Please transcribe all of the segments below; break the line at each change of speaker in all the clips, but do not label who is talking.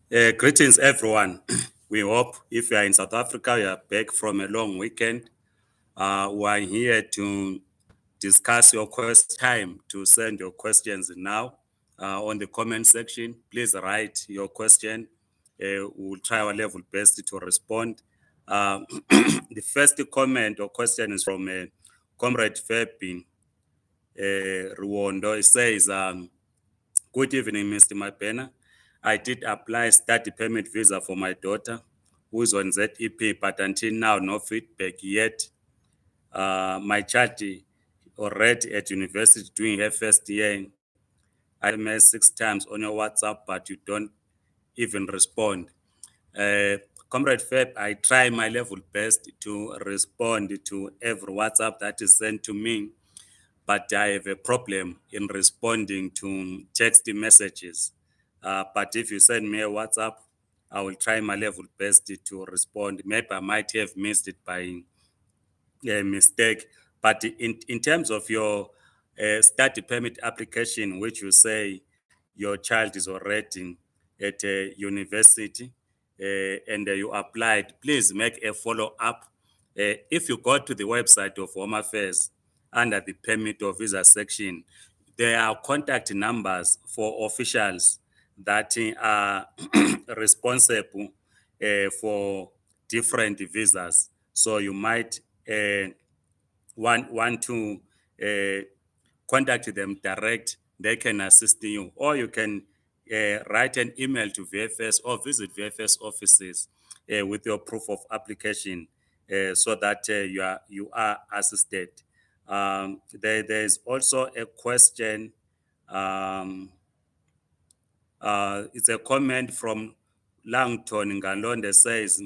Greetings, everyone. We hope if you are in South Africa, you are back from a long weekend. We are here to discuss your time to send your questions now on the comment section. Please write your question. We'll try our level best to respond. The first comment or question is from Comrade Febin Ruondo. It says, good evening, Mr. Mapena. I did apply study permit visa for my daughter who is on ZEP, but until now, no feedback yet. My child already at university doing her first year. I messaged 6 times on your WhatsApp, but you don't even respond. Uh, Comrade Feb, I try my level best to respond to every WhatsApp that is sent to me, but I have a problem in responding to text messages. But if you send me a WhatsApp, I will try my level best to respond. Maybe I might have missed it by a mistake. But in terms of your study permit application, which you say your child is already at a university and you applied, please make a follow up. If you go to the website of Home Affairs under the permit or visa section, there are contact numbers for officials that are responsible for different visas. So you might want to uh, contact them direct. They can assist you, or you can write an email to VFS or visit VFS offices with your proof of application, so that you are assisted. There's also a question. Um, it's a comment from Langton Ngalonde says,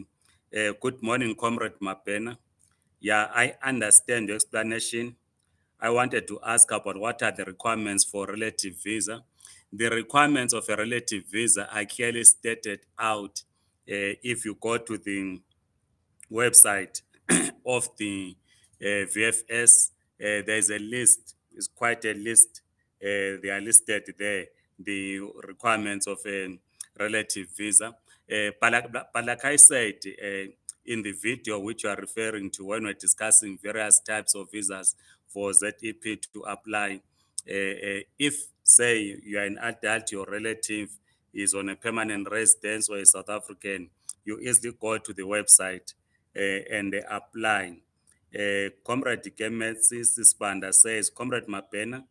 good morning, Comrade Mapena. Yeah, I understand your explanation. I wanted to ask about what are the requirements for relative visa. The requirements of a relative visa are clearly stated out if you go to the website of the VFS. There's a list, it's quite a list. They are listed there, the requirements of a relative visa. But like I said in the video which you are referring to when we're discussing various types of visas for ZEP to apply, if, say, you are an adult, your relative is on a permanent residence or a South African, you easily go to the website and apply. Comrade Gemetsis Spanda says, Comrade Mapena,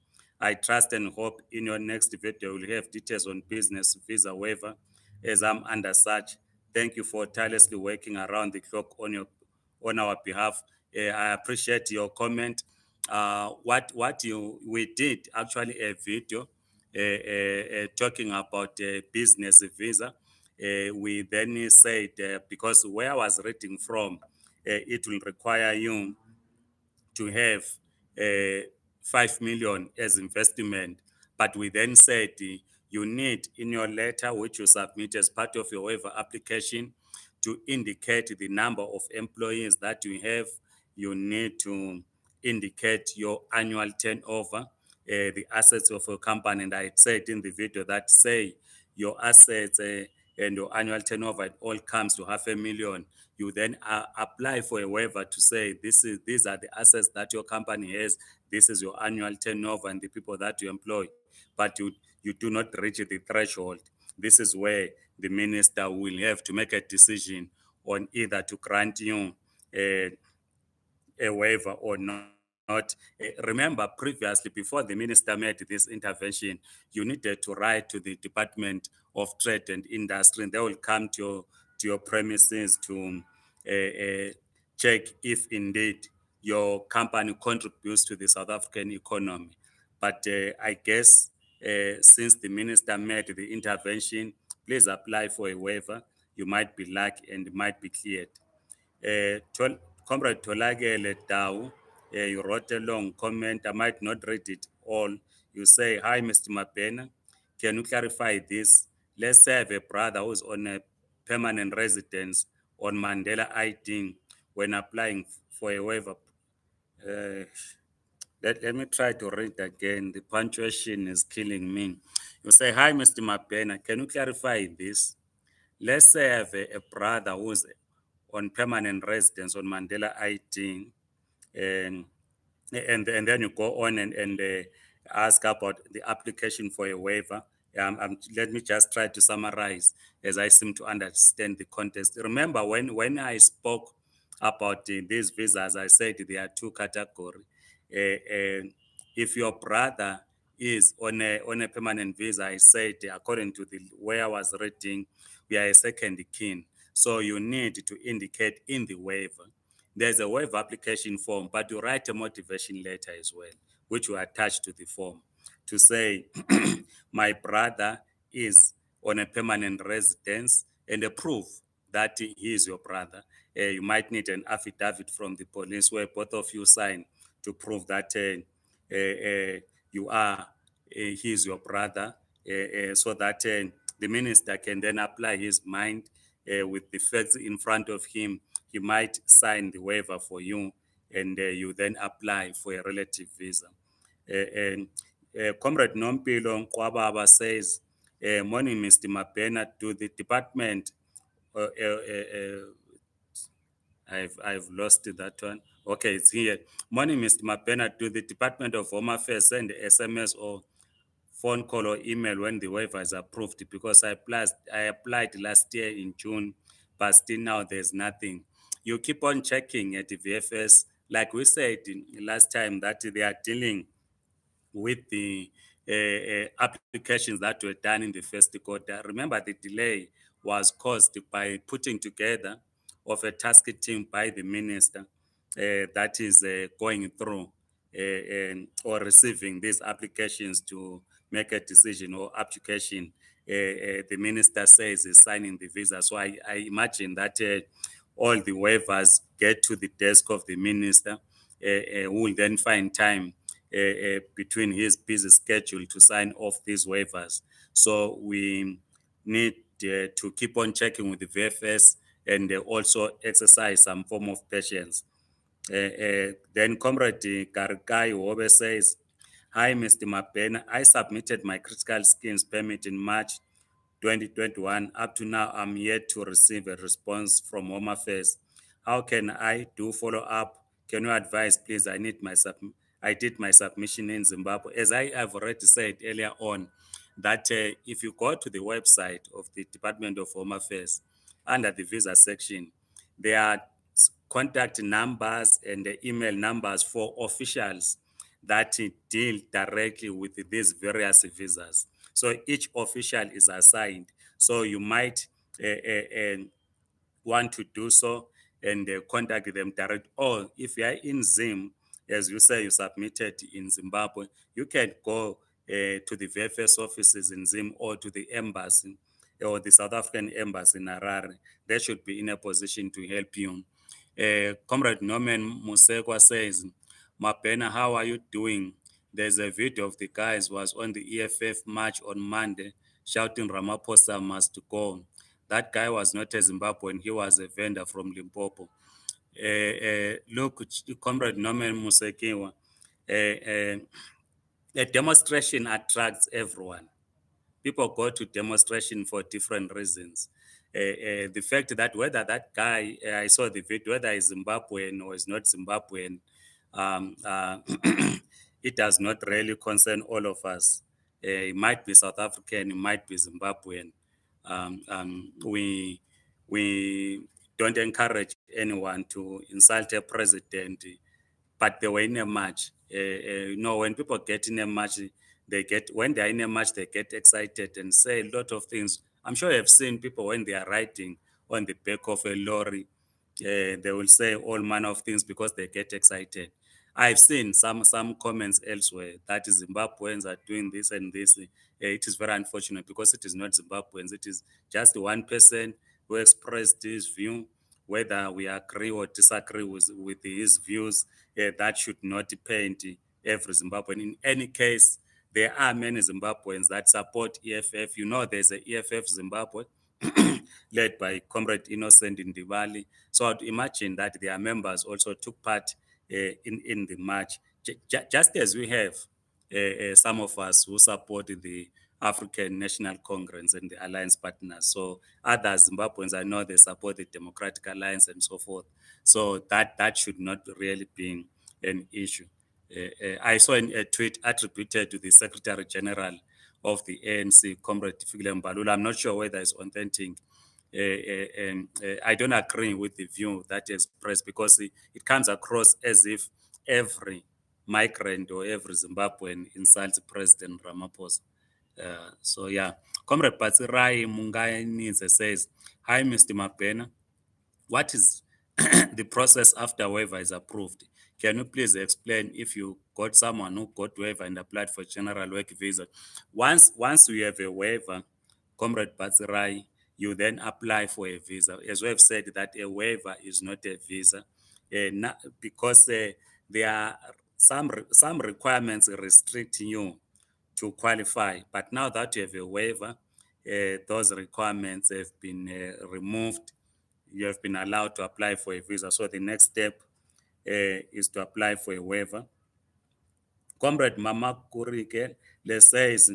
I trust and hope in your next video you'll have details on business visa waiver as I'm under such. Thank you for tirelessly working around the clock on our behalf. I appreciate your comment. We did actually a video talking about business visa. We then said, because where I was reading from, it will require you to have 5 million as investment. But we then said you need in your letter, which you submit as part of your waiver application, to indicate the number of employees that you have. You need to indicate your annual turnover, the assets of your company. And I said in the video that, say, your assets and your annual turnover, it all comes to 500,000. You then apply for a waiver to say these are the assets that your company has, this is your annual turnover and the people that you employ, but you do not reach the threshold. This is where the minister will have to make a decision on either to grant you a waiver or not. Remember, previously, before the minister made this intervention, you needed to write to the Department of Trade and Industry, and they will come to your premises to check if indeed your company contributes to the South African economy. But I guess since the minister made the intervention, please apply for a waiver. You might be lucky and might be cleared. Comrade Tolagele Tau, you wrote a long comment. I might not read it all. You say, hi, Mr. Mapena. Can you clarify this? Let's say I have a brother who's on a permanent residence on Mandela ID when applying for a waiver. Uh, let me try to read again. The punctuation is killing me. You say, hi, Mr. Mapena. Can you clarify this? let's say I have a brother who's on permanent residence on Mandela ID, and and then you go on and ask about the application for a waiver. Let me just try to summarize as I seem to understand the context. Remember, when I spoke about these visas, I said there are two categories. If your brother is on a permanent visa, I said according to the way I was reading, we are a second kin. So you need to indicate in the waiver. There's a waiver application form, but you write a motivation letter as well, which you attach to the form to say, my brother is on a permanent residence, and a proof that he is your brother. You might need an affidavit from the police where both of you sign to prove that you are, he is your brother, so that the minister can then apply his mind with the facts in front of him. He might sign the waiver for you, and you then apply for a relative visa. And Comrade Nompilo Nkwababa says, morning, Mr. Mabena, to the department. Uh, uh, uh, I've lost that one. Okay, it's here. Morning, Mr. Mabena, to the Department of Home Affairs, send SMS or phone call or email when the waiver is approved, because I applied last year in June, but still now there's nothing. You keep on checking at the VFS, like we said last time, that they are dealing with the applications that were done in the first quarter. Remember, the delay was caused by putting together of a task team by the minister that is going through or receiving these applications to make a decision or application. The minister says is signing the visa. So I imagine that all the waivers get to the desk of the minister, who will then find time between his busy schedule to sign off these waivers. So we need to keep on checking with the VFS and also exercise some form of patience. Then Comrade Gargai Wobe says, hi, Mr. Mabena. I submitted my critical skills permit in March 2021. Up to now, I'm yet to receive a response from Home Affairs. How can I do follow up? Can you advise, please? I did my submission in Zimbabwe. As I have already said earlier on, that if you go to the website of the Department of Home Affairs under the visa section, there are contact numbers and the email numbers for officials that deal directly with these various visas. So each official is assigned. So you might want to do so and contact them direct. Or if you are in Zim, as you say, you submitted in Zimbabwe, you can go to the VFS offices in Zim or to the embassy or the South African embassy in Harare. They should be in a position to help you. Comrade Norman Musekwa says, Mabena, how are you doing? There's a video of the guys who was on the EFF march on Monday shouting Ramaphosa must go. That guy was not a Zimbabwean, he was a vendor from Limpopo. Look, Comrade Norman Musekiwa, a demonstration attracts everyone. People go to demonstration for different reasons. The fact that whether that guy, I saw the video, whether he's Zimbabwean or is not Zimbabwean, um, uh, it does not really concern all of us. It might be South African, it might be Zimbabwean. We don't encourage anyone to insult a president, but they were in a match. When people get in a match, when they're in a match, they get excited and say a lot of things. I'm sure you've seen people when they are riding on the back of a lorry, they will say all manner of things because they get excited. I've seen some comments elsewhere that Zimbabweans are doing this and this. It is very unfortunate because it is not Zimbabweans. It is just one person who expressed his view. Whether we agree or disagree with his views, that should not paint every Zimbabwean. In any case, there are many Zimbabweans that support EFF. You know, there's a EFF Zimbabwe led by Comrade Innocent in Diwali. So I'd imagine that their members also took part in the march, just as we have some of us who support the African National Congress and the alliance partners. So other Zimbabweans, I know they support the Democratic Alliance and so forth. So that should not really be an issue. I saw a tweet attributed to the Secretary General of the ANC, Comrade Fikile Mbalula. I'm not sure whether it's authentic. I don't agree with the view that is expressed because it comes across as if every migrant or every Zimbabwean insults President Ramaphosa. So yeah, Comrade Batsirai Mungainidze says, "Hi, Mr. Mabena. What is the process after waiver is approved? Can you please explain if you got someone who got waiver and applied for general work visa? Once you have a waiver, Comrade Batsirai, you then apply for a visa. As we have said, that a waiver is not a visa, because there are some requirements restricting you to qualify. But now that you have a waiver, those requirements have been removed. You have been allowed to apply for a visa. So the next step is to apply for a waiver. Comrade Mama Kurike says,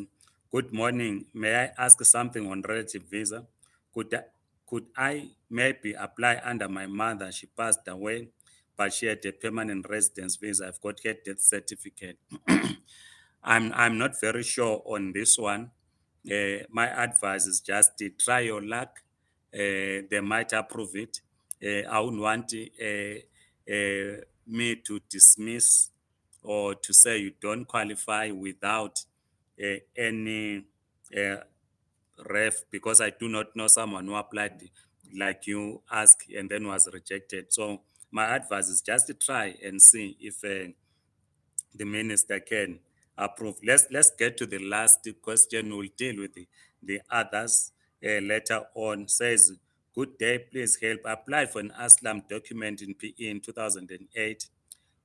"Good morning. May I ask something on relative visa? Could I, could I maybe apply under my mother? She passed away, but she had a permanent residence visa. I've got her death certificate." I'm not very sure on this one. My advice is just to try your luck. They might approve it. I wouldn't want me to dismiss or to say you don't qualify without any uh, ref, because I do not know someone who applied like you ask and then was rejected. So my advice is just to try and see if the minister can approve. Let's get to the last question. We'll deal with the others later on. Says, "Good day, please help. Apply for an Aslam document in PE in 2008.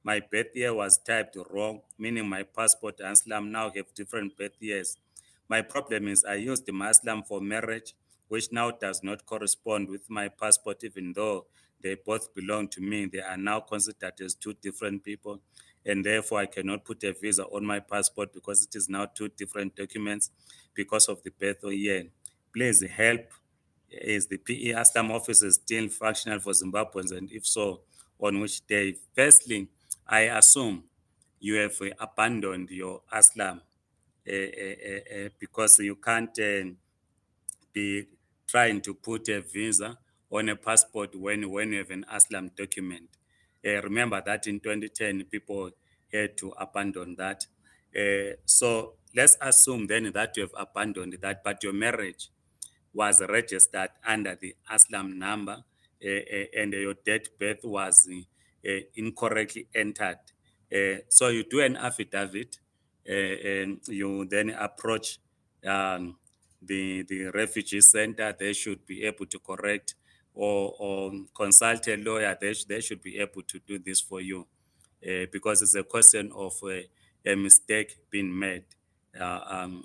My birth year was typed wrong, meaning my passport and Aslam now have different birth years. My problem is I used the Muslim for marriage, which now does not correspond with my passport, even though they both belong to me. They are now considered as two different people, and therefore I cannot put a visa on my passport because it is now two different documents because of the birth year. Please help. Is the PE Aslam office still functional for Zimbabweans? And if so, on which day?" Firstly, I assume you have abandoned your Aslam because you can't be trying to put a visa on a passport when you have an Aslam document. Remember that in 2010, people had to abandon that. So let's assume then that you have abandoned that, but your marriage was registered under the Aslam number, and your date birth was incorrectly entered. So you do an affidavit, and you then approach um, the refugee center. They should be able to correct, or consult a lawyer. They should be able to do this for you, because it's a question of a mistake being made.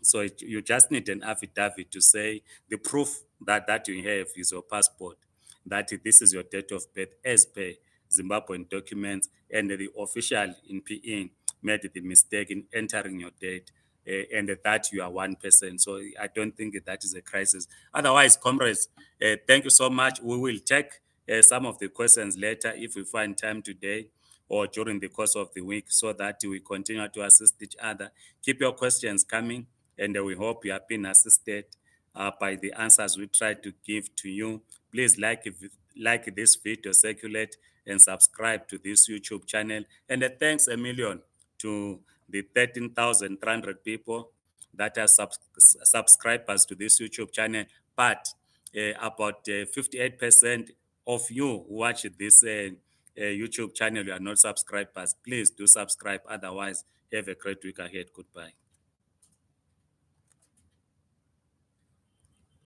So you just need an affidavit to say the proof that you have is your passport, that this is your date of birth as per Zimbabwean documents, and the official in PE made the mistake in entering your date, and that you are one person. So I don't think that is a crisis. Otherwise, comrades, thank you so much. We will check some of the questions later if we find time today or during the course of the week, so that we continue to assist each other. Keep your questions coming, and we hope you have been assisted by the answers we try to give to you. Please like this video, circulate, and subscribe to this YouTube channel. And thanks a million to the 13,300 people that are subscribers to this YouTube channel. But about 58% of you who watch this YouTube channel, you are not subscribers. Please do subscribe. Otherwise, have a great week ahead. Goodbye.